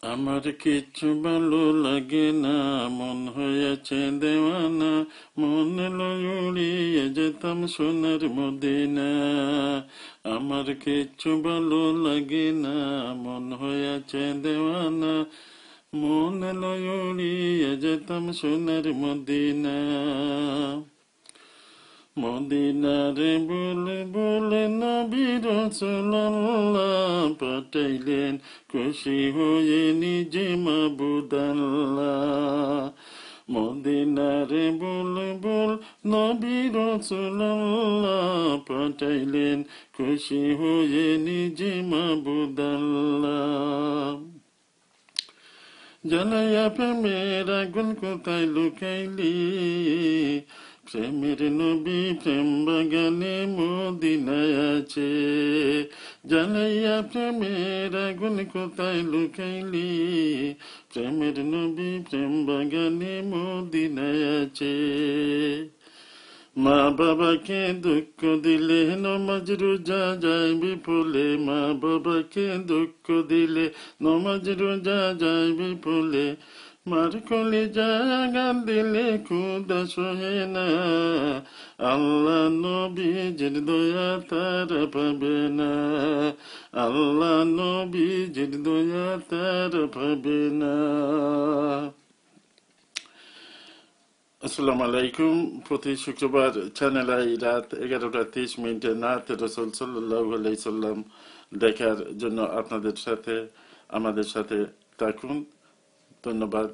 আমার কিচ্ছু ভালো লাগে না, মন হয়েছে দেওয়ানা। মন লয় উড়িয়ে যেতাম সোনার মদিনা। আমার কিচ্ছু ভালো লাগে না, মন হয়েছে দেওয়ানা। মন লয় উড়িয়ে যেতাম সোনার মদিনা। মদিনারে বুলবুল নবী রাসূলুল্লাহ পাঠাইলেন, খুশি হয়ে নিজে মাবুদ আল্লাহ। মদিনারে বুলবুল নবী রাসূলুল্লাহ পাঠাইলেন, খুশি হয়ে নিজে মাবুদ আল্লাহ। জ্বালাইয়া প্রেমের আগুন কোথায় লুকাইলি, প্রেমের নবী প্রেম বাগানে মদিনায় আছে। জ্বালাইয়া প্রেমের আগুন কোথায় লুকাইলি, প্রেমের নবী প্রেম বাগানে মদিনায় আছে। মা বাবাকে দুঃখ দিলে নমাজ রোজা যায় বিফলে, মা বাবাকে দুঃখ দিলে নমাজ রোজা যায় বিফলে। মার কলিজায় আঘাত দিলে ক্ষুধা সহে না, আল্লাহ নবীজির দয়া তারা পাবে না। আল্লাহ নবীজির দয়া তারা পাবে না। আসসালামু আলাইকুম। প্রতি শুক্রবার চ্যানেল আই রাত 11:30 নাত রাসূল সাল্লাল্লাহু আলাইহি সাল্লাম দেখার জন্য আপনাদের সাথে আমাদের সাথে থাকুন। ধন্যবাদ।